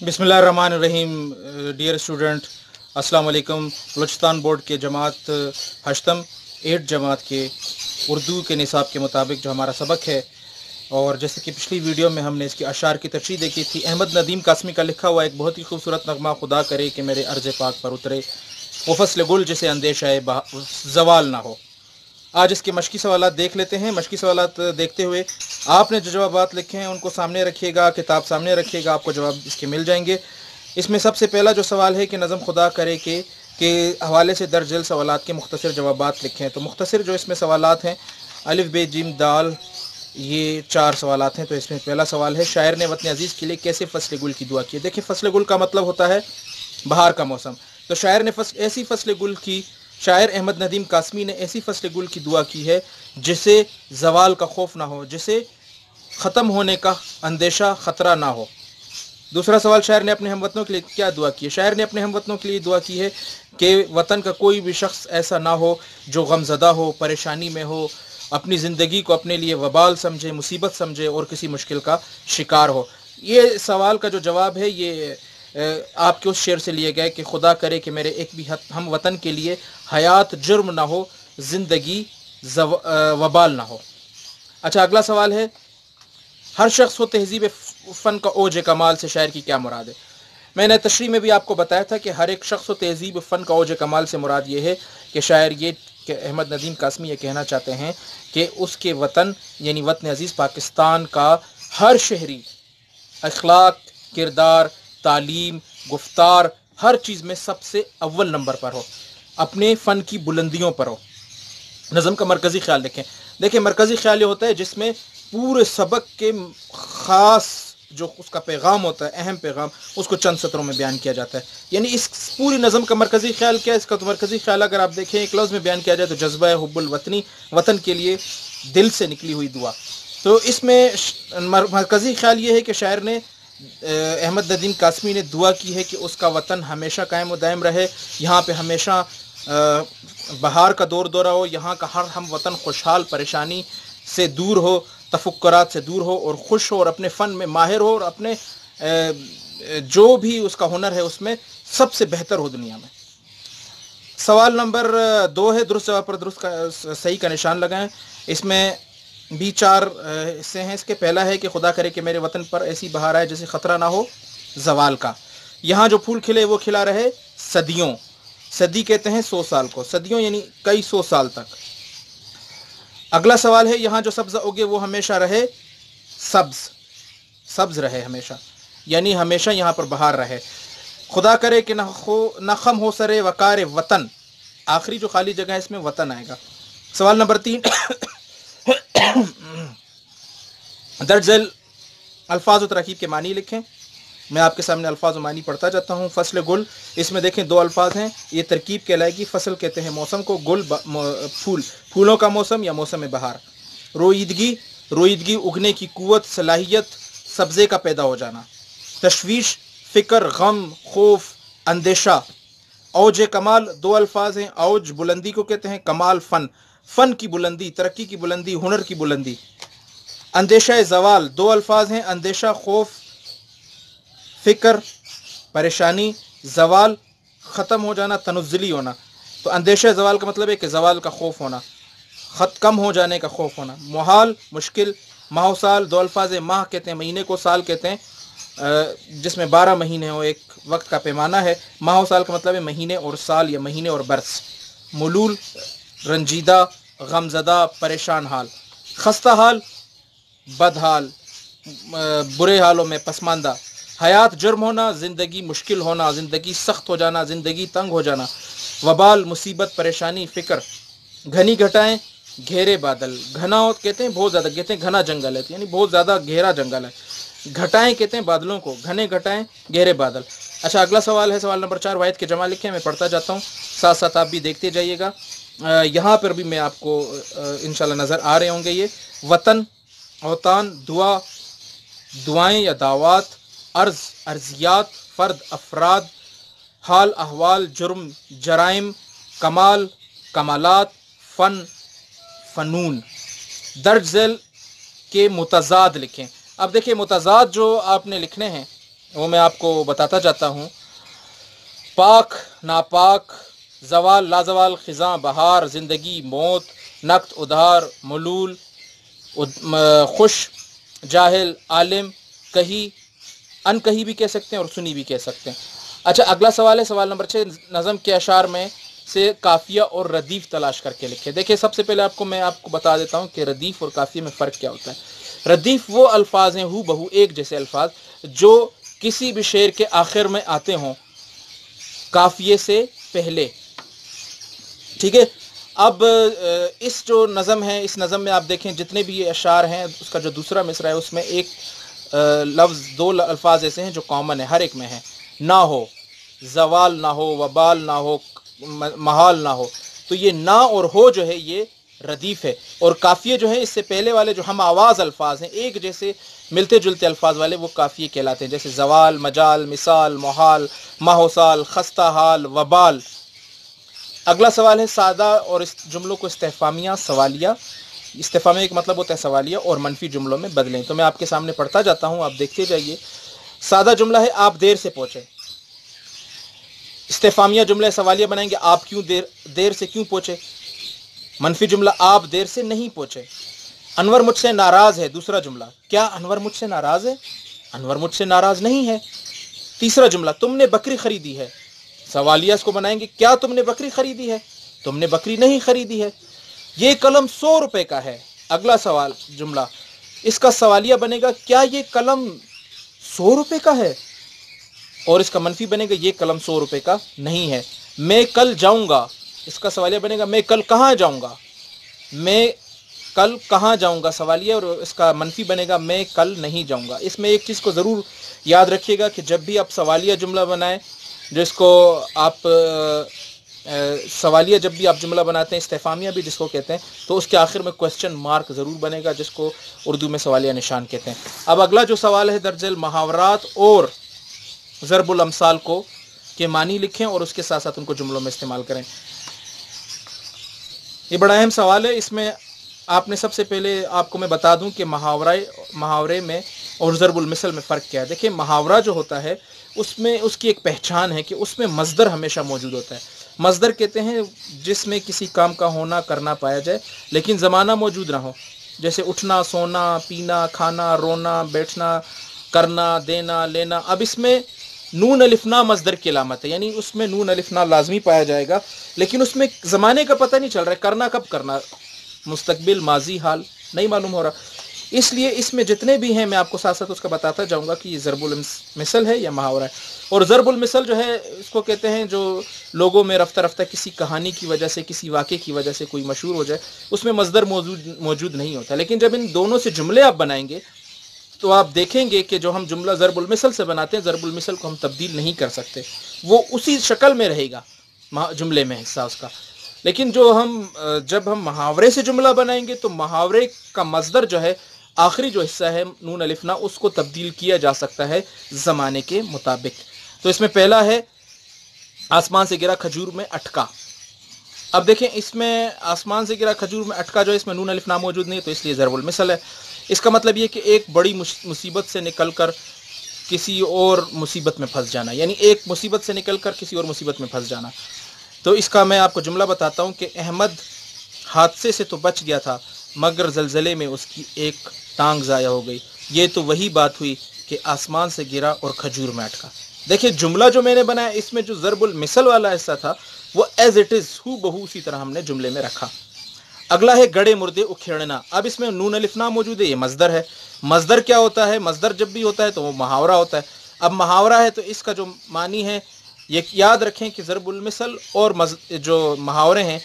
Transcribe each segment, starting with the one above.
बिस्मिल्लाहिर्रहमानिर्रहीम। Dear student, अस्सलाम वालेकुम। बलूचिस्तान बोर्ड के जमात हश्तम 8 जमात के उर्दू के निसाब के मुताबिक जो हमारा सबक है, और जैसे कि पिछली वीडियो में हमने इसकी अशार की तशरीह देखी थी, अहमद नदीम कासमी का लिखा हुआ एक बहुत ही खूबसूरत नगमा, खुदा करे कि मेरे अर्ज़ पाक पर उतरे वो फसल गुल जिसे अंदेशा ज़वाल ना हो। आज इसके मशकी सवालात देख लेते हैं। मशकी सवालात देखते हुए आपने जो जवाबात लिखे हैं उनको सामने रखिएगा, किताब सामने रखिएगा, आपको जवाब इसके मिल जाएंगे। इसमें सबसे पहला जो सवाल है कि नज़म खुदा करे के हवाले से दर्ज झेल सवालात के मुख्तसर जवाबात लिखे हैं। तो मुख्तसर जो इसमें सवालात हैं, अलिफ बे जिम दाल, ये 4 सवालात हैं। तो इसमें पहला सवाल है, शायर ने वतन अजीज़ के लिए कैसे फसल गुल की दुआ की? देखिए, फसल गुल का मतलब होता है बहार का मौसम। तो शायर ने ऐसी फसल गुल की, शायर अहमद नदीम कासमी ने ऐसी फसल गुल की दुआ की है जिसे ज़वाल का खौफ ना हो, जिसे ख़त्म होने का अंदेशा ख़तरा ना हो। दूसरा सवाल, शायर ने अपने हमवतनों के लिए क्या दुआ की है? शायर ने अपने हमवतनों के लिए दुआ की है कि वतन का कोई भी शख्स ऐसा ना हो जो गमज़दा हो, परेशानी में हो, अपनी ज़िंदगी को अपने लिए वबाल समझे, मुसीबत समझे और किसी मुश्किल का शिकार हो। ये सवाल का जो जवाब है ये आपके उस शेर से लिए गए कि खुदा करे कि मेरे एक भी हम वतन के लिए हयात जुर्म ना हो, ज़िंदगी वबाल ना हो। अच्छा, अगला सवाल है, हर शख्स को तहजीब फ़न का ओज कमाल से शायर की क्या मुराद है? मैंने तशरीह में भी आपको बताया था कि हर एक शख्स को तहजीब फ़न का ओज कमाल से मुराद ये है कि शायर ये कि अहमद नदीम कासमी ये कहना चाहते हैं कि उसके वतन यानी वतन अज़ीज़ पाकिस्तान का हर शहरी अखलाक, किरदार, तालीम, गुफ्तार, हर चीज़ में सबसे अव्वल नंबर पर हो, अपने फ़न की बुलंदियों पर हो। नज़म का मरकज़ी ख्याल देखें। देखिए, मरकज़ी ख्याल ये होता है जिसमें पूरे सबक के ख़ास जो उसका पैगाम होता है, अहम पैगाम, उसको चंद सत्रों में बयान किया जाता है। यानी इस पूरी नज़म का मरकज़ी ख्याल क्या है? इसका तो मरकज़ी ख्याल अगर आप देखें एक लफ्ज़ में बयान किया जाए तो जज्बा हुब्बुल वतनी, वतन के लिए दिल से निकली हुई दुआ। तो इसमें मरकज़ी ख्याल ये है कि शायर ने अहमद नदीम कासमी ने दुआ की है कि उसका वतन हमेशा कायम व दायम रहे, यहाँ पे हमेशा बहार का दौर दौरा हो, यहाँ का हर हम वतन खुशहाल, परेशानी से दूर हो, तफक्कुरात से दूर हो और खुश हो और अपने फ़न में माहिर हो और अपने जो भी उसका हुनर है उसमें सबसे बेहतर हो दुनिया में। सवाल नंबर 2 है, दुरुस्त जवाब पर दुरुस्त का सही का निशान लगाएं। इसमें भी 4 हिस्से हैं इसके। पहला है कि खुदा करे कि मेरे वतन पर ऐसी बहार आए जिसे ख़तरा ना हो ज़वाल का। यहाँ जो फूल खिले वो खिला रहे सदियों। सदी कहते हैं 100 साल को, सदियों यानी कई 100 साल तक। अगला सवाल है, यहाँ जो सब्ज़ उगे वो हमेशा रहे सब्ज़, सब्ज़ रहे हमेशा, यानी हमेशा यहाँ पर बहार रहे। खुदा करे कि न खम हो सरे वकार वतन। आखिरी जो खाली जगह है इसमें वतन आएगा। सवाल नंबर 3, दर्ज झेल अल्फाज और तरकीब के मानी लिखें। मैं आपके सामने अल्फाज और मानी पढ़ता जाता हूँ। फसल गुल, इसमें देखें 2 अल्फाज हैं, ये तरकीब कहलाएगी। फसल कहते हैं मौसम को, गुल फूल, फूलों का मौसम या मौसम बहार। रोईदगी, रोईदगी उगने की कुव्वत, सलाहियत, सब्ज़े का पैदा हो जाना। तशवीश, फ़िक्र, गम, खौफ, अंदेशा। औज कमाल 2 अल्फाज हैं। औज बुलंदी को कहते हैं, कमाल फ़न, फ़न की बुलंदी, तरक्की की बुलंदी, हुनर की बुलंदी। अंदेशा ज़वाल 2 अल्फाज हैं। अंदेशा, खौफ, फ़िक्र, परेशानी, ज़वाल, ख़त्म हो जाना, तनुज़्ज़ुली होना। तो अंदेशा ज़वाल का मतलब है कि ज़वाल का खौफ होना, कम हो जाने का खौफ होना। मुहाल, मुश्किल, माह साल 2 अल्फाज है। माह कहते हैं महीने को, साल कहते हैं जिसमें 12 महीने हो, एक वक्त का पैमाना है। माह साल का मतलब है महीने और साल या महीने और बरस। मुलूल, रंजीदा, गमज़दा, परेशान हाल। खस्ता हाल, बदहाल, बुरे हालों में पसमानदा। हयात जुर्म होना, ज़िंदगी मुश्किल होना, ज़िंदगी सख्त हो जाना, ज़िंदगी तंग हो जाना। वबाल, मुसीबत, परेशानी, फ़िक्र। घनी घटाएं, घेरे बादल। घना कहते हैं बहुत ज़्यादा, कहते हैं घना जंगल है, यानी बहुत ज़्यादा गहरा जंगल है। घटाएं कहते हैं बादलों को, घने घटाएं, गहरे बादल। अच्छा, अगला सवाल है, सवाल नंबर 4, वाहिद के जमा लिखें। मैं पढ़ता जाता हूँ, साथ साथ आप भी देखते जाइएगा। यहाँ पर भी मैं आपको इंशाल्लाह नज़र आ रहे होंगे ये। वतन, औतान, दुआ, दुआएं या दावात, अर्ज़, अर्ज़ियात, फ़र्द, अफराद, हाल, अहवाल, जुर्म, जराइम, कमाल, कमालात, फ़न, फ़नून। दर्ज झेल के मुतज़ाद लिखें। अब देखिए, मुतज़ाद जो आपने लिखने हैं وہ میں آپ کو بتاتا جاتا ہوں. پاک ناپاک، زوال لازوال، خزاں بہار، زندگی موت، نقد ادھار، ملول خوش، جاہل عالم، کہی ان کہی بھی کہہ سکتے ہیں اور سنی بھی کہہ سکتے ہیں. اچھا اگلا سوال ہے، سوال نمبر 6. نظم کے اشعار میں سے قافیہ اور ردیف تلاش کر کے لکھے. دیکھیں سب سے پہلے میں آپ کو بتا دیتا ہوں کہ ردیف اور قافیہ میں فرق کیا ہوتا ہے. ردیف وہ الفاظ ہیں ہو بہو ایک جیسے الفاظ جو کسی بھی شعر کے آخر میں آتے ہوں قافیے سے پہلے. ٹھیک ہے. اب اس جو نظم ہے، اس نظم میں آپ دیکھیں جتنے بھی یہ اشعار ہیں، اس کا جو دوسرا مصرع ہے اس میں ایک لفظ، دو الفاظ ایسے ہیں جو کامن ہے، ہر ایک میں ہیں. نہ ہو، زوال نہ ہو، وبال نہ ہو، محال نہ ہو. تو یہ نہ اور ہو جو ہے یہ ردیف ہے. اور قافیے جو ہے اس سے پہلے والے جو ہم آواز الفاظ ہیں، ایک جیسے ملتے جلتے الفاظ والے، وہ قافیے کہلاتے ہیں. جیسے زوال، مجال، مثال، محال، ماحوسال، خستہ حال، وبال. اگلا سوال ہے سادہ اور اس جملوں کو استفہامیہ سوالیہ. استفہامیہ کا مطلب ہوتا ہے سوالیہ، اور منفی جملوں میں بدلیں. تو میں آپ کے سامنے پڑھتا جاتا ہوں، آپ دیکھتے جائیے. سادہ جملہ ہے آپ دیر سے پہنچے. استفہامیہ جملہ سوالیہ بنائیں گے آپ کیوں دیر سے کیوں پہنچے. منفی جملہ آپ دیر سے نہیں پہنچے. انور مجھ سے ناراض ہے. دوسرا جملہ کیا انور مجھ سے ناراض ہے؟ انور مجھ سے ناراض نہیں ہے. تیسرا جملہ تم نے بکری خریدی ہے. سوالیہ اس کو بنائیں گے کیا تم نے بکری خریدی ہے؟ تم نے بکری نہیں خریدی ہے. یہ قلم 100 روپے کا ہے. اگلا سوال جملہ اس کا سوالیہ بنے گا کیا یہ قلم 100 روپے کا ہے؟ اور اس کا منفی بنے گا یہ قلم 100 روپے کا نہیں ہے. میں کل جاؤں گا. اس کا سوالیہ بنے گا میں کل کہاں جاؤں گا؟ میں کل کہاں جاؤں گا سوالیہ، اور اس کا منفی بنے گا میں کل نہیں جاؤں گا. اس میں ایک چیز کو ضرور یاد رکھیے گا کہ جب بھی آپ سوالیہ جملہ بنائیں، جس کو آپ سوالیہ جب بھی آپ جملہ بناتے ہیں، استفہامیہ بھی جس کو کہتے ہیں، تو اس کے آخر میں کوسچن مارک ضرور بنے گا، جس کو اردو میں سوالیہ نشان کہتے ہیں. اب اگلا جو سوال ہے درج المحاورات اور ضرب الامثال کو کے معنی لکھیں اور اس کے ساتھ ساتھ ان کو جملوں میں استعمال کریں. یہ بڑا اہم سوال ہے. اس میں آپ نے سب سے پہلے آپ کو میں بتا دوں کہ محاورے میں اور ضرب المثل میں فرق کیا ہے. دیکھیں محاورہ جو ہوتا ہے اس میں اس کی ایک پہچان ہے کہ اس میں مصدر ہمیشہ موجود ہوتا ہے. مصدر کہتے ہیں جس میں کسی کام کا ہونا کرنا پایا جائے لیکن زمانہ موجود نہ ہو. جیسے اٹھنا، سونا، پینا، کھانا، رونا، بیٹھنا، کرنا، دینا، لینا. اب اس میں نون الف نا مصدر کی علامت ہے، یعنی اس میں نون الف نا لازمی پایا جائے گا، لیکن اس میں زمانے کا پتہ نہیں چل رہا ہے کرنا کب کرنا، مستقبل، ماضی، حال نہیں معلوم ہو رہا. اس لیے اس میں جتنے بھی ہیں میں آپ کو ساتھ ساتھ اس کا بتاتا جاؤں گا کہ یہ ضرب المثل ہے یا محاورہ ہے. اور ضرب المثل جو ہے اس کو کہتے ہیں جو لوگوں میں رفتہ رفتہ کسی کہانی کی وجہ سے، کسی واقعے کی وجہ سے کوئی مشہور ہو جائے، اس میں مصدر موجود نہیں ہوتا. لیکن جب ان دونوں سے جملے آپ بنائیں گے تو آپ دیکھیں گے کہ جو ہم جملہ ضرب المثل سے بناتے ہیں، ضرب المثل کو ہم تبدیل نہیں کر سکتے، وہ اسی شکل میں رہے گا جملے میں حصہ اس کا. لیکن جب ہم محاورے سے جملہ بنائیں گے تو محاورے کا مصدر جو ہے، آخری جو حصہ ہے نون الف نا، اس کو تبدیل کیا جا سکتا ہے زمانے کے مطابق. تو اس میں پہلا ہے آسمان سے گرا کھجور میں اٹکا. اب دیکھیں اس میں آسمان سے گرا کھجور میں اٹکا جو ہے اس میں نون الف نا موجود نہیں ہے، تو اس لیے ضرب المثل ہے. اس کا مطلب یہ کہ ایک بڑی مصیبت سے نکل کر کسی اور مصیبت میں پھنس جانا، یعنی ایک مصیبت سے نکل کر کسی اور مصیبت میں پھنس جانا. تو اس کا میں آپ کو جملہ بتاتا ہوں کہ احمد حادثے سے تو بچ گیا تھا مگر زلزلے میں اس کی ایک ٹانگ ضائع ہو گئی. یہ تو وہی بات ہوئی کہ آسمان سے گرا اور کھجور میں اٹکا. دیکھیں جملہ جو میں نے بنایا اس میں جو ضرب المثل والا حصہ تھا وہ ایز اٹ از ہو بہو اسی طرح ہم نے جملے میں رکھا. اگلا ہے گڑے مردے اکھیڑنا. اب اس میں نون الف نا موجود ہے، یہ مصدر ہے. مصدر کیا ہوتا ہے؟ مصدر جب بھی ہوتا ہے تو وہ محاورہ ہوتا ہے. اب محاورہ ہے تو اس کا جو معنی ہے یہ یاد رکھیں کہ ضرب المثل اور جو محاورے ہیں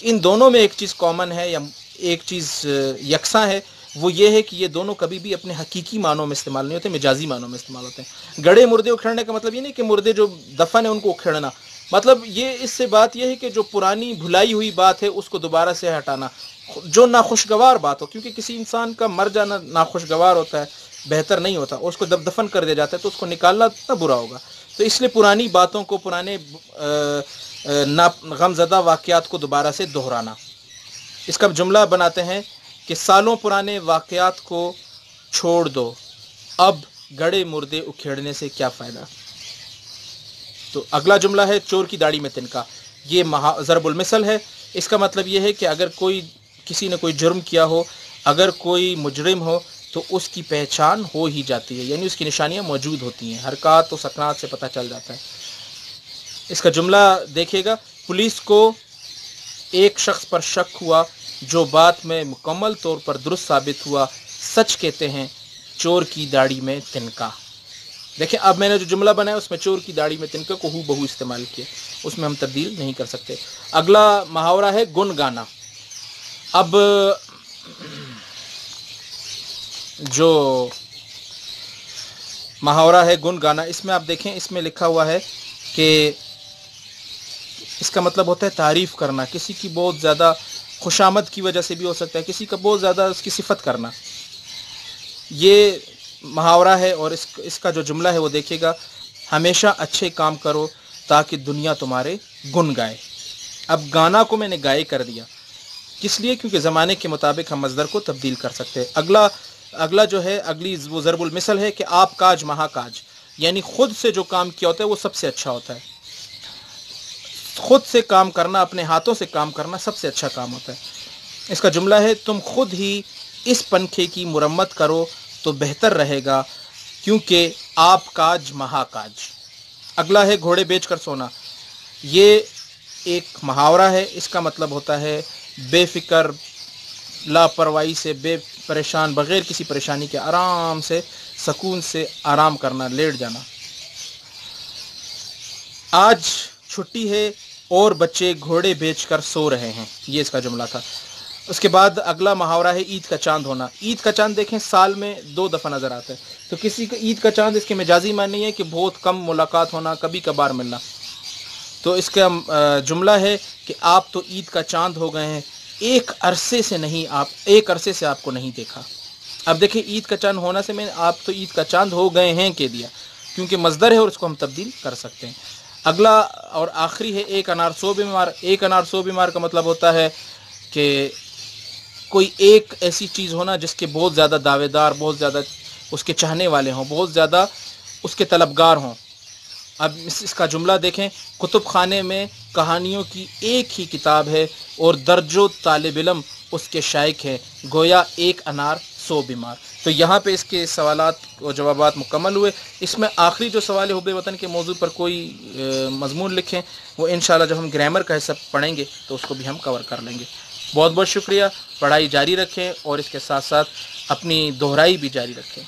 ان دونوں میں ایک چیز کامن ہے یا ایک چیز یکساں ہے، وہ یہ ہے کہ یہ دونوں کبھی بھی اپنے حقیقی معنوں میں استعمال نہیں ہوتے، مجازی معنوں میں استعمال ہوتے ہیں. گڑے مردے اکھیڑنے کا مطلب یہ نہیں کہ مردے جو دفن ہیں ان کو اکھیڑنا، مطلب یہ اس سے بات یہ ہے کہ جو پرانی بھلائی ہوئی بات ہے اس کو دوبارہ سے ہٹانا، جو ناخوشگوار بات ہو، کیونکہ کسی انسان کا مر جانا ناخوشگوار ہوتا ہے، بہتر نہیں ہوتا. اس کو جب دفن کر دیا جاتا ہے تو اس کو نکالنا اتنا برا ہوگا. تو اس لیے پرانی باتوں کو، پرانے غمزدہ واقعات کو دوبارہ سے دہرانا. اس کا جملہ بناتے ہیں کہ سالوں پرانے واقعات کو چھوڑ دو، اب गड़े मुर्दे उखेड़ने से क्या फ़ायदा। तो अगला जुमला है चोर की दाढ़ी में तिनका। ये ज़रबुल मिसल है। इसका मतलब ये है कि अगर किसी ने कोई जुर्म किया हो, अगर कोई मुजरिम हो, तो उसकी पहचान हो ही जाती है, यानी उसकी निशानियां मौजूद होती हैं, हरकत और सकनात से पता चल जाता है। इसका जुमला देखिएगा, पुलिस को एक शख्स पर शक हुआ जो बात में मुकम्मल तौर पर दुरुस्त साबित हुआ, सच कहते हैं चोर की दाढ़ी में तिनका। देखिए, अब मैंने जो जुमला बनाया उसमें चोर की दाढ़ी में तिनका को हू बहू इस्तेमाल किया, उसमें हम तब्दील नहीं कर सकते। अगला मुहावरा है गुन गाना। अब जो मुहावरा है गुन गाना, इसमें आप देखें, इसमें लिखा हुआ है कि इसका मतलब होता है तारीफ़ करना, किसी की बहुत ज़्यादा खुशामद की वजह से भी हो सकता है, किसी का बहुत ज़्यादा उसकी सिफत करना। ये मुहावरा है और इसका जो जुमला है वो देखिएगा, हमेशा अच्छे काम करो ताकि दुनिया तुम्हारे गुन गाए। अब गाना को मैंने गाए कर दिया, किस लिए? क्योंकि ज़माने के मुताबिक हम मज़दर को तब्दील कर सकते हैं। अगला जो है, अगली वो ज़रबुल मिसल है कि आप काज महाकाज, यानी खुद से जो काम किया होता है वो सबसे अच्छा होता है। खुद से काम करना, अपने हाथों से काम करना सबसे अच्छा काम होता है। इसका जुमला है, तुम खुद ही इस पंखे की मुरम्मत करो तो बेहतर रहेगा, क्योंकि आप काज महाकाज। अगला है घोड़े बेच कर सोना। ये एक मुहावरा है, इसका मतलब होता है बेफिक्र, लापरवाही से, परेशान, बग़ैर किसी परेशानी के आराम से, सुकून से आराम करना, लेट जाना। आज छुट्टी है और बच्चे घोड़े बेचकर सो रहे हैं, ये इसका जुमला था। उसके बाद अगला मुहावरा है ईद का चांद होना। ईद का चांद देखें, साल में 2 दफ़ा नज़र आता है, तो किसी को ईद का चांद, इसके मजाजी मानी है कि बहुत कम मुलाकात होना, कभी कभार मिलना। तो इसका जुमला है कि आप तो ईद का चांद हो गए हैं, एक अरसे से आपको नहीं देखा। अब देखिए, ईद का चांद होना से मैंने आप तो ईद का चांद हो गए हैं कह दिया, क्योंकि मज़दर है और उसको हम तब्दील कर सकते हैं। अगला और आखिरी है एक अनार 100 बीमार। एक अनार 100 बीमार का मतलब होता है कि कोई एक ऐसी चीज़ होना जिसके बहुत ज़्यादा दावेदार, बहुत ज़्यादा उसके चाहने वाले हों, बहुत ज़्यादा उसके तलबगार हों। अब इसका जुमला देखें, कुतुब खाने में कहानियों की एक ही किताब है और दर्जों तालिब इल्म उसके शाइक हैं, गोया एक अनार 100 बीमार। तो यहाँ पे इसके सवालात और जवाबात मुकम्मल हुए। इसमें आखिरी जो सवाल है हुब्बे वतन के मौजू पर कोई मजमून लिखें, वो इंशाल्लाह जब हम ग्रामर का हिस्सा पढ़ेंगे तो उसको भी हम कवर कर लेंगे। बहुत बहुत शुक्रिया। पढ़ाई जारी रखें और इसके साथ साथ अपनी दोहराई भी जारी रखें।